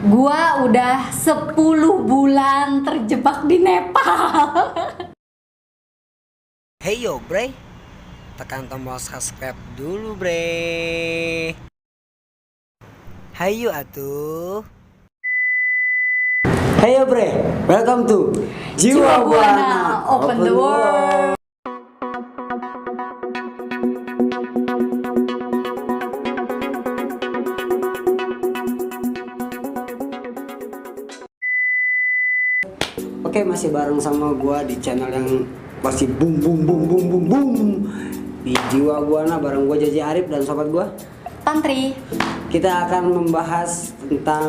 Gua udah 10 bulan terjebak di Nepal. Hey yo bre, tekan tombol subscribe dulu bre. Hayu atuh. Hey yo bre, welcome to Jiwa Buana Open the World. Oke, masih bareng sama gua di channel yang masih boom boom boom boom boom boom di Jiwa Buana bareng gua Jaji Arif dan sobat gua Tantri. Kita akan membahas tentang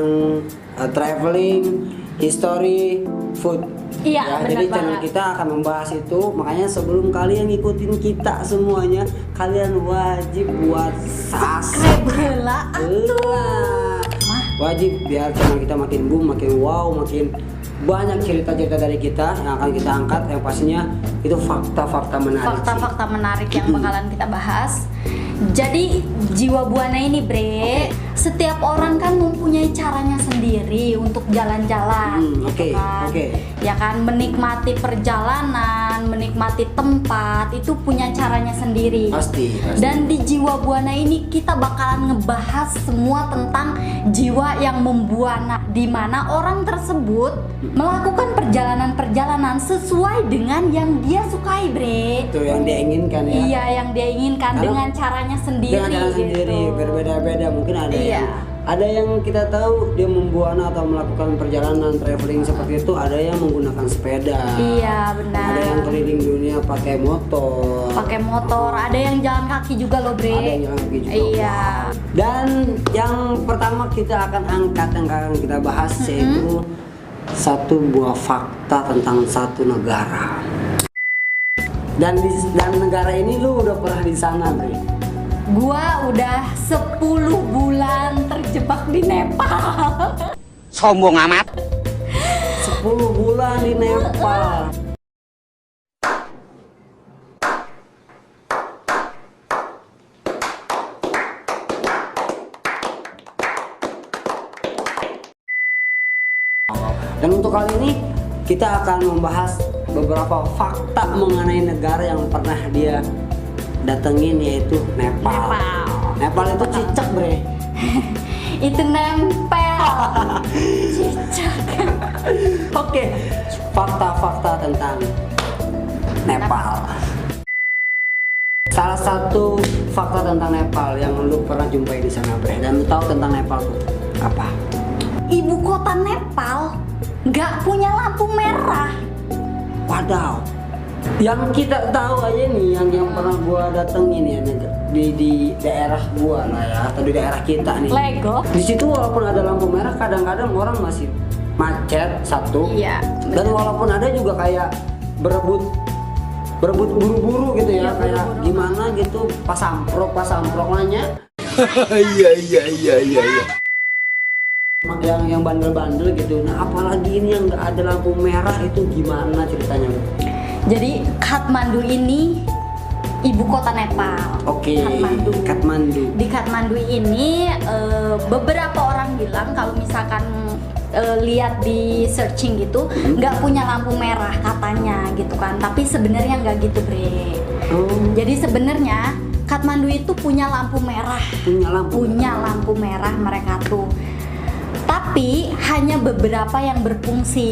traveling, history, food. Iya, benar jadi channel banget. kita akan membahas itu. Makanya sebelum kalian ngikutin kita semuanya, kalian wajib buat Subscribe heula atuh. Wajib biar channel kita makin boom, makin wow, makin banyak cerita-cerita dari kita yang akan kita angkat, yang pastinya itu fakta-fakta menarik. Fakta-fakta menarik yang bakalan kita bahas. Jadi Jiwa Buana ini bre, setiap orang kan mempunyai caranya sendiri untuk jalan-jalan, Oke. Ya kan, menikmati perjalanan, menikmati tempat itu punya caranya sendiri. Pasti. Dan di Jiwa Buana ini kita bakalan ngebahas semua tentang jiwa yang membuana, di mana orang tersebut melakukan perjalanan-perjalanan sesuai dengan yang dia sukai bre. Itu yang dia inginkan ya. Iya, yang dia inginkan Karena dengan caranya sendiri. Dengan cara sendiri, gitu. berbeda-beda. Mungkin Iya. ada yang kita tahu dia membuana atau melakukan perjalanan traveling seperti itu, ada yang menggunakan sepeda. Iya, benar. Ada yang keliling dunia pakai motor. Pakai motor, ada yang jalan kaki juga loh bre. Ada yang jalan kaki juga. Iya. Dan yang pertama kita akan angkat, yang akan kita bahas yaitu satu buah fakta tentang satu negara. Dan negara ini lu udah pernah di sana, Bre? Gua udah 10 bulan terjebak di Nepal. Sombong amat. 10 bulan di Nepal. Dan untuk kali ini kita akan membahas beberapa fakta mengenai negara yang pernah dia datengin, yaitu Nepal. Nepal itu cicak, Bre. Itu nempel. Cicak. Oke, fakta-fakta tentang Nepal. Salah satu fakta tentang Nepal yang lu pernah jumpai di sana, Bre, dan lu tahu tentang Nepal tuh apa? Ibu kota Nepal nggak punya lampu merah. Wadaw. Yang kita tahu aja nih, yang pernah gua datengin ya di daerah gua lah ya, atau di daerah kita nih. Lego. Di situ walaupun ada lampu merah, kadang-kadang orang masih macet satu. Iya. Dan walaupun ada juga kayak berebut buru-buru gitu ya, Iya, kayak buru-buru. gimana gitu, pas samprok nanya. Iya. Yang bandel-bandel gitu. Nah, apalagi ini yang nggak ada lampu merah, itu gimana ceritanya? Jadi Kathmandu ini ibu kota Nepal. Oke. Kathmandu. Kathmandu. Di Kathmandu ini beberapa orang bilang kalau misalkan lihat di searching gitu nggak punya lampu merah katanya gitu kan, tapi sebenarnya nggak gitu bre. Oh, Jadi sebenarnya Kathmandu itu punya lampu merah, punya lampu merah mereka tuh, tapi hanya beberapa yang berfungsi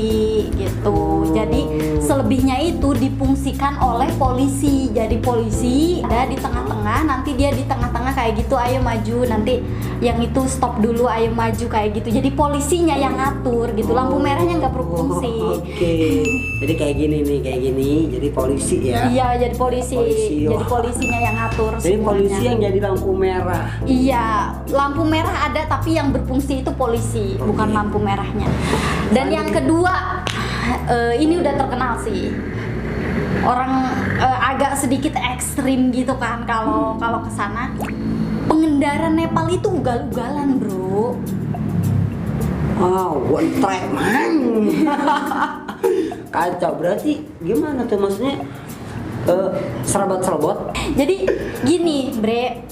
gitu. Jadi selebihnya itu difungsikan oleh polisi. Jadi polisi ada di tengah-tengah, nanti dia di tengah-tengah kayak gitu, ayo maju, nanti yang itu stop dulu, ayo maju kayak gitu. Jadi polisinya yang ngatur gitu, lampu merahnya nggak berfungsi. Oke. Jadi kayak gini nih, kayak gini. Jadi polisi ya. Iya, jadi polisi. Polisi, Jadi wah. polisinya yang ngatur Jadi semuanya. polisi yang jadi lampu merah. Iya, lampu merah ada tapi yang berfungsi itu polisi, bukan lampu merahnya. Dan yang kedua, ini udah terkenal sih. Orang agak sedikit ekstrim gitu kan kalau ke sana. Pengendara Nepal itu ugal-ugalan, Bro. Wow, one track man. Kacau. Berarti gimana tuh maksudnya? Serabot-serabot. Jadi gini, Bre.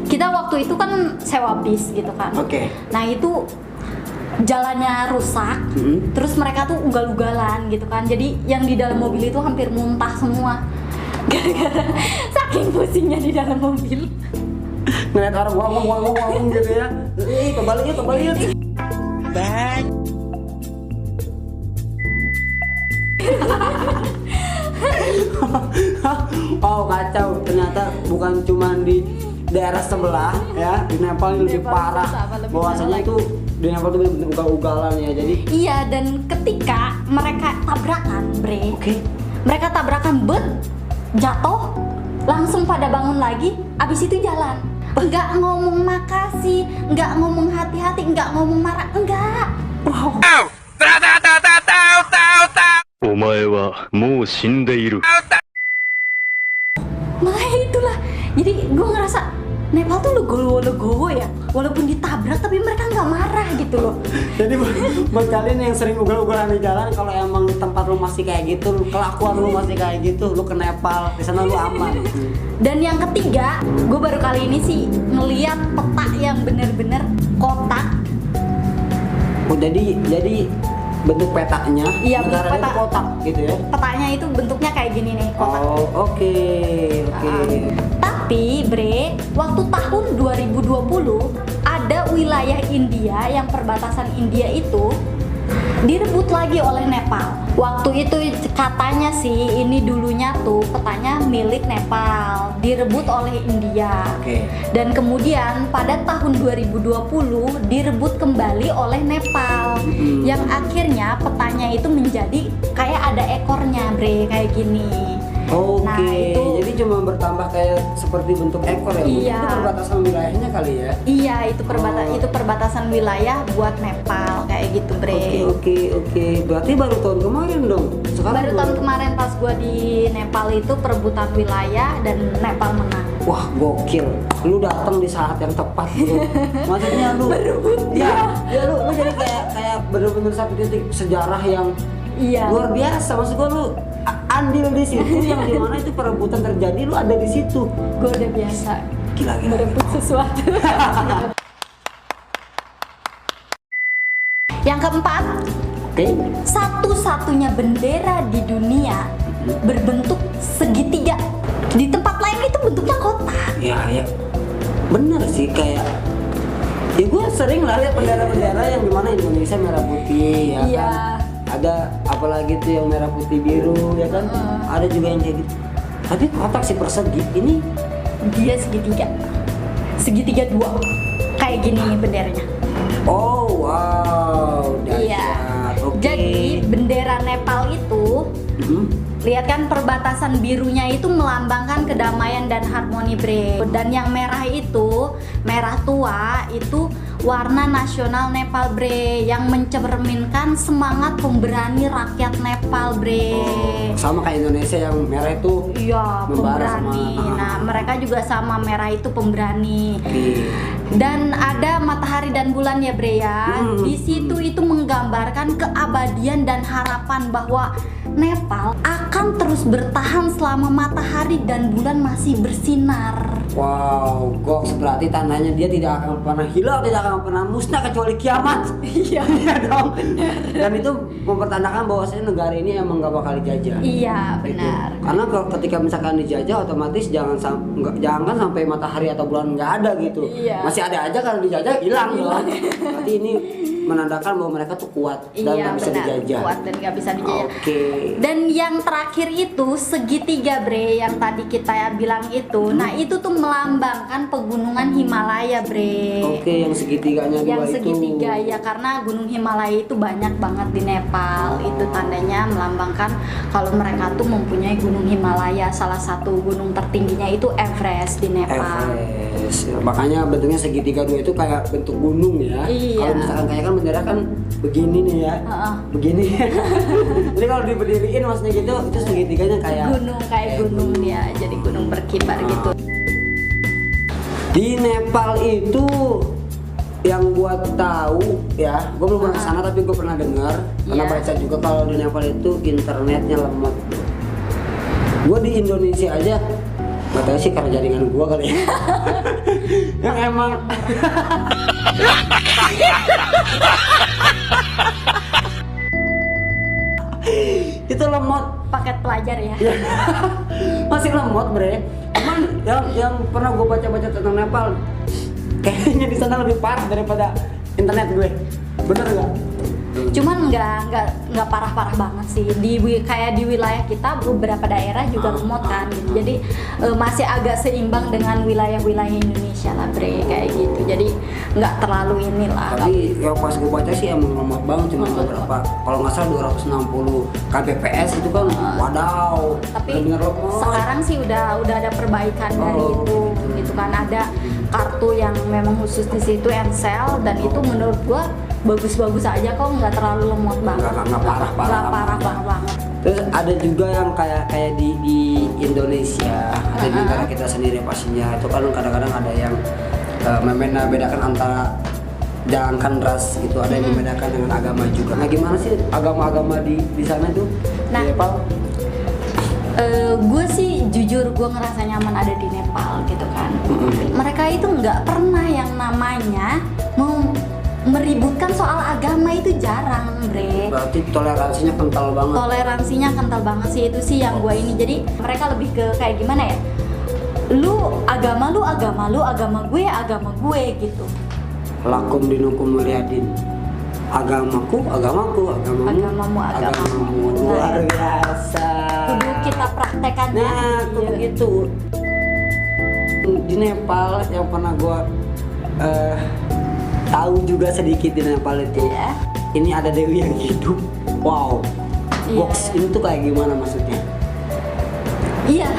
Kita waktu itu kan sewa bis gitu kan. Oke. Nah, itu jalannya rusak, terus mereka tuh ugal-ugalan gitu kan. Jadi yang di dalam mobil itu hampir muntah semua gara-gara saking pusingnya di dalam mobil. Ngeliat orang wang gitu ya. Kembali yuk. Oh kacau, ternyata bukan cuma di daerah sebelah ya, di Nepal ini lebih parah. Bahwasanya itu di Nepal itu benar-benar ugal-ugalan ya. Jadi iya, dan ketika mereka tabrakan, Bre. Mereka tabrakan jatuh, langsung pada bangun lagi, abis itu jalan. Enggak ngomong makasih, enggak ngomong hati-hati, enggak ngomong marah, enggak. Wow. お前はもう死んでいる。 Nah itulah, jadi gue ngerasa Nepal tuh legowo ya, walaupun ditabrak tapi mereka nggak marah gitu loh. jadi buat kalian yang sering ugal-ugalan di jalan, kalau emang tempat lu masih kayak gitu, kelakuan lu masih kayak gitu, lu ke Nepal, di sana lu aman. Dan yang ketiga, gue baru kali ini sih ngeliat peta yang bener-bener kotak. Oh jadi bentuk petanya, Iya, bentuk negaranya peta. itu kotak gitu ya. Petanya itu bentuknya kayak gini nih, kotak. Oh oke. Tapi Bre, waktu tahun 2020 ada wilayah India yang perbatasan India itu direbut lagi oleh Nepal. Waktu itu katanya sih ini dulunya tuh petanya milik Nepal, direbut oleh India. Dan kemudian pada tahun 2020 direbut kembali oleh Nepal. Yang akhirnya petanya itu menjadi kayak ada ekornya, Bre, kayak gini. Oke, Nah, itu- jadi cuma bertambah kayak seperti bentuk ekor ya. Bu? Iya. Itu perbatasan wilayahnya kali ya. Iya, itu perbatasan wilayah buat Nepal kayak gitu, Bre. Oke. Berarti baru tahun kemarin dong. Sekarang Baru tahun kemarin pas gua di Nepal itu perebutan wilayah dan Nepal menang. Wah gokil, lu datang di saat yang tepat bro. Maksudnya lu ya lu jadi kayak bener-bener satu titik sejarah yang Iya. luar biasa. Maksud gua lu andil di situ yang dimana itu perebutan terjadi, lu ada di situ. Gua udah biasa Gila. merebut sesuatu. Yang keempat, Oke. satu-satunya bendera di dunia berbentuk segitiga. Di tempat lain itu bentuknya kotak. Ya. Bener sih kayak ya gue sering lah lihat bendera-bendera yang dimana Indonesia merah putih ya Iya. kan. Ada apalagi tuh yang merah putih biru ya kan. Ada juga yang kayak gitu. Tapi kotak si persegi ini Dia segitiga dua. Kayak gini benderanya. oh wow. Iya. Dahsyat. Oke. Jadi bendera Nepal itu, Mhm. lihat kan perbatasan birunya itu melambangkan kedamaian dan harmoni, Bre. Dan yang merah itu, merah tua itu warna nasional Nepal, Bre, yang mencerminkan semangat pemberani rakyat Nepal, Bre. Sama kayak Indonesia yang merah itu. Iya, Membara pemberani. sama- Nah, mereka juga sama, merah itu pemberani. Oke. Dan ada matahari dan bulan ya, Bre ya. Di situ itu menggambarkan keabadian dan harapan bahwa Nepal akan terus bertahan selama matahari dan bulan masih bersinar. Wow, goks, berarti tandanya dia tidak akan pernah hilang, tidak akan pernah musnah kecuali kiamat. Iya. Iya dong. Dan itu mempertandakan bahwasanya negara ini emang gak bakal dijajah. Iya, Gitu. benar. Karena ketika misalkan dijajah, otomatis jangan sampai matahari atau bulan nggak ada gitu. Iya. Masih ada aja, kalau dijajah hilang dong. Berarti ini menandakan bahwa mereka tuh kuat dan Iya, nggak bisa benar. dijajah. Kuat dan nggak bisa dijajah. Oke. Dan yang terakhir itu segitiga, Bre, yang tadi kita bilang itu. Nah, itu tuh melambangkan pegunungan Himalaya, Bre. Oke, yang segitiganya Yang dua segitiga itu. ya, karena gunung Himalaya itu banyak banget di Nepal. Itu tandanya melambangkan kalau mereka tuh mempunyai gunung Himalaya. Salah satu gunung tertingginya itu Everest di Nepal. Everest. Makanya bentuknya segitiga dua itu kayak bentuk gunung ya. Iya. Kalau misalkan kayak kan bendera kan begini nih ya. Heeh. Begini. Jadi kalau diberdiriin maksudnya gitu, itu segitiganya kayak Gunung kayak gunung dia, jadi gunung berkibar gitu. Di Nepal itu yang gua tahu ya, gua belum pernah kesana tapi gua pernah dengar, pernah Iya. baca juga kalau di Nepal itu internetnya lemot. Gua di Indonesia aja nggak tahu sih karena jaringan gua kali ya. Yang emang lemot. Paket pelajar ya. Iya. Masih lemot bre. Cuman yang pernah gue baca-baca tentang Nepal, kayaknya di sana lebih parah daripada internet gue. Bener nggak? Cuman nggak parah-parah banget sih. Kayak di wilayah kita beberapa daerah juga remote kan gitu. Jadi masih agak seimbang dengan wilayah-wilayah Indonesia lah bre, kayak gitu. Jadi nggak terlalu inilah. Tapi yang pas gue baca sih emang remote banget, cuma beberapa. Kalau nggak salah 260 kbps itu kan, wadaw. Tapi bener remote. sekarang sih udah ada perbaikan dari itu gitu kan. Ada kartu yang memang khusus di situ Ncell, dan itu menurut gua bagus-bagus aja kok, nggak terlalu lemot banget. Nggak parah banget. Terus ada juga yang kayak di Indonesia, ada di negara kita sendiri pastinya. Itu kan kadang-kadang ada yang membedakan antara jangankan ras gitu, ada yang membedakan dengan agama juga. Nah gimana sih agama-agama di sana itu? Nah, di Nepal? Gue sih jujur gue ngerasa nyaman ada di Nepal gitu kan. Mereka itu nggak pernah yang namanya mau meributkan soal agama, itu jarang bre. Berarti toleransinya kental banget. Toleransinya kental banget sih, itu sih yang gue ini. Jadi mereka lebih ke kayak gimana ya, lu agama gue gitu. Lakum dinukum mulyadin. Agamamu. Luar biasa. Kudu kita praktekkan. Nah, Iya. begitu. Di Nepal yang pernah gue tahu juga sedikit di Nepal itu, Iya. ini ada dewi yang hidup. Wow. Iya. Box ini tuh kayak gimana maksudnya? Iya,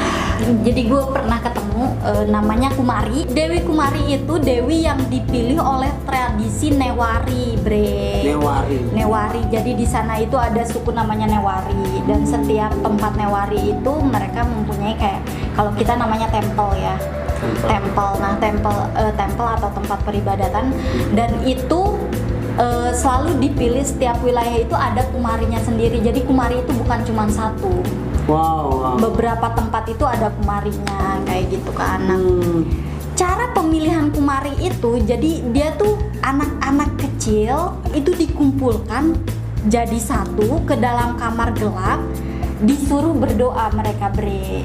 jadi gue pernah ketemu namanya Kumari. Dewi Kumari itu dewi yang dipilih oleh tradisi Newari, bre. Newari. Jadi di sana itu ada suku namanya Newari, dan setiap tempat Newari itu mereka mempunyai kayak, kalau kita namanya temple ya. Temple. Nah, temple atau tempat peribadatan, dan itu selalu dipilih setiap wilayah itu ada kumarinya sendiri. Jadi kumari itu bukan cuma satu. Wow. Beberapa tempat itu ada kumarinya kayak gitu kan. Nah, cara pemilihan kumari itu, jadi dia tuh anak-anak kecil itu dikumpulkan jadi satu ke dalam kamar gelap, disuruh berdoa mereka bre.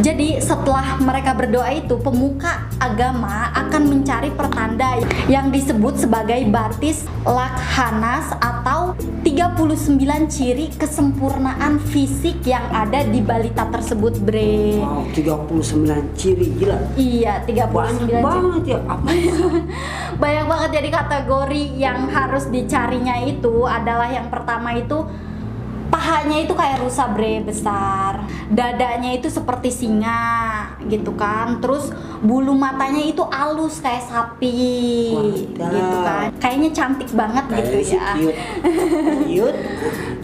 Jadi setelah mereka berdoa itu, pemuka agama akan mencari pertanda yang disebut sebagai batis lakhanas atau 39 ciri kesempurnaan fisik yang ada di balita tersebut bre. Wow, 39 ciri, gila. Iya, 39 ciri. Banget ya. Apa? Banyak banget. Jadi kategori yang harus dicarinya itu adalah, yang pertama itu pahanya itu kayak rusa bre, besar. Dadanya itu seperti singa gitu kan. Terus bulu matanya itu halus kayak sapi. Wadaw. Gitu kan. Kayaknya cantik banget gitu ya. Cute.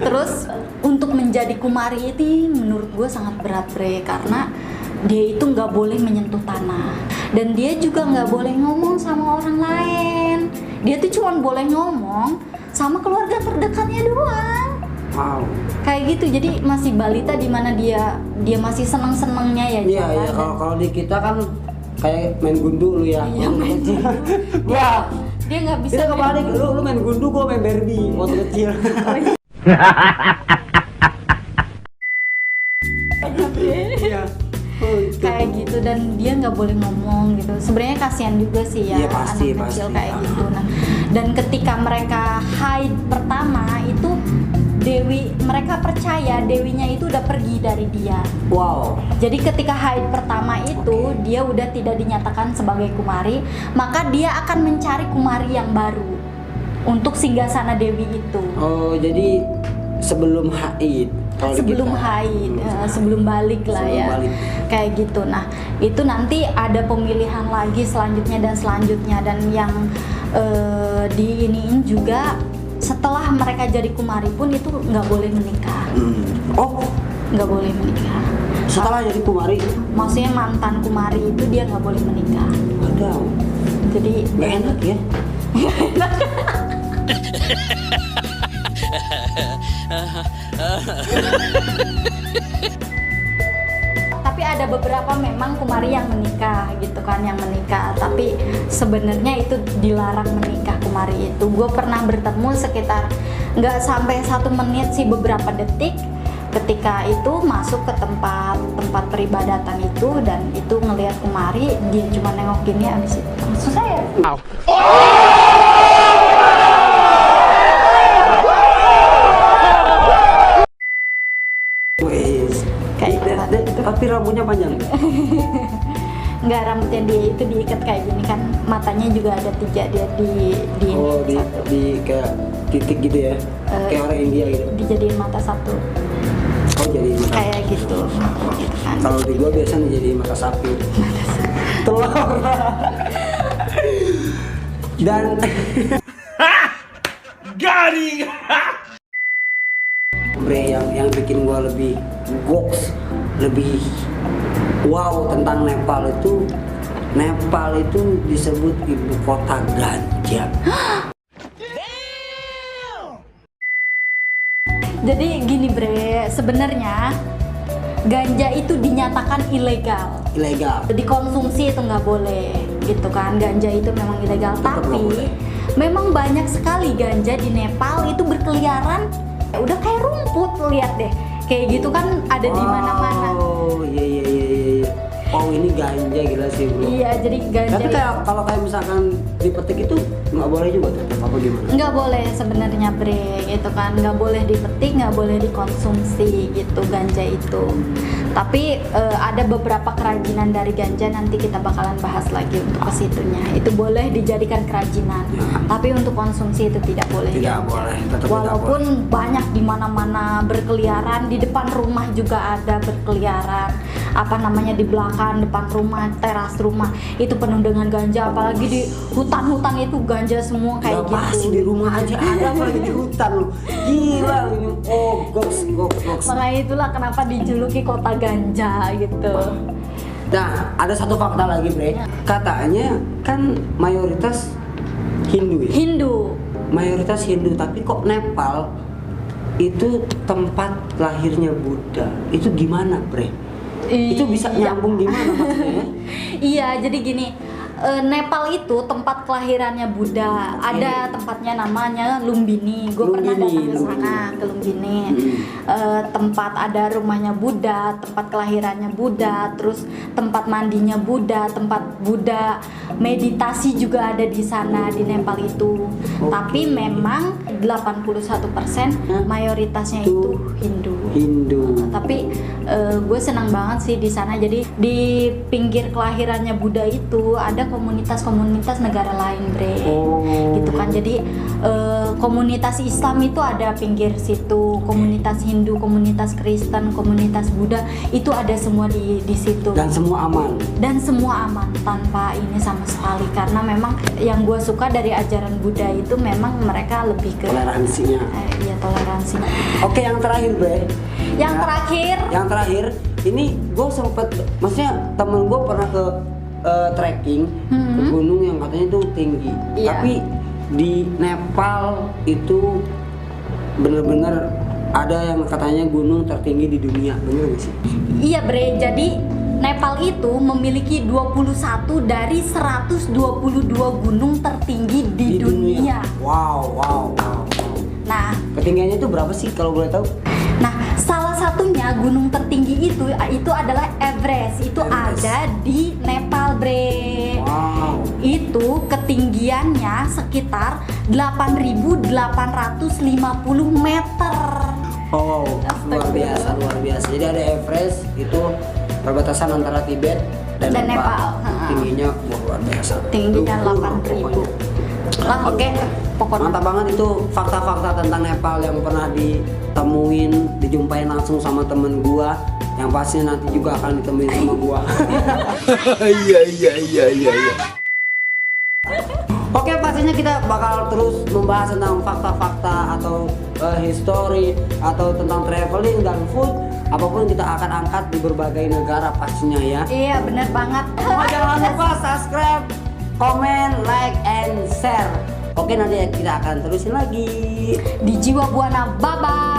Terus untuk menjadi kumari itu menurut gue sangat berat bre, karena dia itu nggak boleh menyentuh tanah, dan dia juga nggak boleh ngomong sama orang lain. Dia tuh cuma boleh ngomong sama keluarga terdekatnya doang. Wow. Kayak gitu. Jadi masih balita, di mana dia masih seneng-senengnya ya. Iya, jalan. iya. Kalau di kita kan kayak main gundu lu ya. Iya, main gundu. Wah. Dia nggak bisa. Kita kebalik, lu main gundu, gua main Barbie waktu kecil. Iya. Kayak gitu, dan dia nggak boleh ngomong gitu. Sebenarnya kasihan juga sih ya, Iya, pasti, anak kecil pasti. kayak gitu. Nah, dan ketika mereka haid pertama itu, mereka percaya dewinya itu udah pergi dari dia. Wow. Jadi ketika haid pertama itu dia udah tidak dinyatakan sebagai kumari, maka dia akan mencari kumari yang baru untuk singgasana dewi itu. Oh, jadi sebelum haid. Kalau di Sebelum kita. haid, sebelum balik lah Sebelum ya. balik. Kayak gitu. Nah, itu nanti ada pemilihan lagi selanjutnya dan selanjutnya, dan yang diiniin juga setelah mereka jadi kumari pun itu nggak boleh menikah. Oh, Nggak boleh menikah. setelah jadi kumari. Maksudnya mantan kumari itu dia nggak boleh menikah. Waduh. Jadi Nggak enak ya. tapi ada beberapa memang kumari yang menikah gitu kan, yang menikah. Tapi sebenarnya itu dilarang menikah kumari itu. Gue pernah bertemu sekitar nggak sampai 1 menit sih, beberapa detik. ketika itu masuk ke tempat peribadatan itu, dan itu ngelihat kemari, dia cuma nengok gini, abis itu langsung saya tapi rambutnya panjang. nggak, rambutnya dia itu diikat kayak gini kan, matanya juga ada 3 dia di Oh, di kayak titik gitu ya, kayak orang India gitu. dijadiin mata 1 Oh, jadi mata. kayak gitu kan. Kalau di gua biasanya jadi mata sapi. Telur. Dan Garing. Bre, yang bikin gua lebih goks, lebih wow tentang Nepal itu disebut ibu kota ganja. Jadi gini bre, sebenarnya ganja itu dinyatakan ilegal. Dikonsumsi itu nggak boleh, gitu kan? Ganja itu memang ilegal. Tetap nggak boleh. Tapi memang banyak sekali ganja di Nepal itu berkeliaran. Udah kayak rumput, lihat deh. Kayak gitu kan ada di mana-mana. Oh iya. Oh ini ganja gila sih bro. Iya, jadi ganja. Tapi kalau kayak misalkan dipetik itu nggak boleh juga tuh, apa gimana? Nggak boleh sebenarnya bre, gitu kan, nggak boleh dipetik, nggak boleh dikonsumsi gitu ganja itu. Tapi ada beberapa kerajinan dari ganja, nanti kita bakalan bahas lagi untuk ke situnya. Itu boleh dijadikan kerajinan, tapi untuk konsumsi itu tidak boleh. Tidak boleh, tetap Walaupun tidak boleh. banyak di mana-mana berkeliaran, di depan rumah juga ada berkeliaran. Apa namanya, di belakang, depan rumah, teras rumah itu penuh dengan ganja, apalagi di hutan-hutan itu ganja semua kayak Nggak gitu. pasti di rumah aja ada, apalagi di hutan lu. Gila lu. Oh, goks. Makanya itulah kenapa dijuluki kota ganja gitu. Nah, ada satu fakta lagi, Bre. Katanya kan mayoritas Hindu ya? Mayoritas Hindu, tapi kok Nepal itu tempat lahirnya Buddha. Itu gimana, Bre? Itu bisa nyambung gimana maksudnya? Iya, jadi gini, Nepal itu tempat kelahirannya Buddha. Ada tempatnya namanya Lumbini. Gue pernah datang ke sana, ke Lumbini. Tempat ada rumahnya Buddha, tempat kelahirannya Buddha, terus tempat mandinya Buddha, tempat Buddha meditasi juga ada di sana di Nepal itu. Tapi memang 81% mayoritasnya itu Hindu. Tapi gue senang banget sih di sana. Jadi di pinggir kelahirannya Buddha itu ada komunitas-komunitas negara lain, Bre. Gitu kan. Jadi komunitas Islam itu ada pinggir situ, komunitas Hindu, komunitas Kristen, komunitas Buddha itu ada semua di situ. Dan semua aman tanpa ini sama sekali, karena memang yang gue suka dari ajaran Buddha itu memang mereka lebih ke toleransinya. Iya, toleransi. Oke, yang terakhir, Bre. Yang terakhir, ini gue sempet, maksudnya temen gue pernah ke trekking ke gunung yang katanya itu tinggi. Iya. Tapi di Nepal itu bener-bener ada yang katanya gunung tertinggi di dunia, bener gak sih? Iya, Bre. Jadi Nepal itu memiliki 21 dari 122 gunung tertinggi di dunia. Wow. Nah, Ketinggiannya itu berapa sih kalau boleh tahu? Nah, salah satunya gunung tertinggi itu adalah Everest. Itu ada di Nepal, Bre. Wow. Itu ketinggiannya sekitar 8.850 meter. Oh, luar biasa. Jadi ada Everest, itu perbatasan antara Tibet dan Nepal. Tingginya luar biasa. Tingginya 8.000. Oke, pokoknya Mantap banget itu fakta-fakta tentang Nepal yang pernah dijumpain langsung sama temen gua, yang pasti nanti juga akan ditemuin sama gua. Iya. Oke, pastinya kita bakal terus membahas tentang fakta-fakta atau history atau tentang traveling dan food, apapun kita akan angkat di berbagai negara pastinya ya. Iya, bener banget. Jangan lupa subscribe, komen, like, and share. Oke, nanti kita akan terusin lagi Di Jiwa Buana. Bye bye.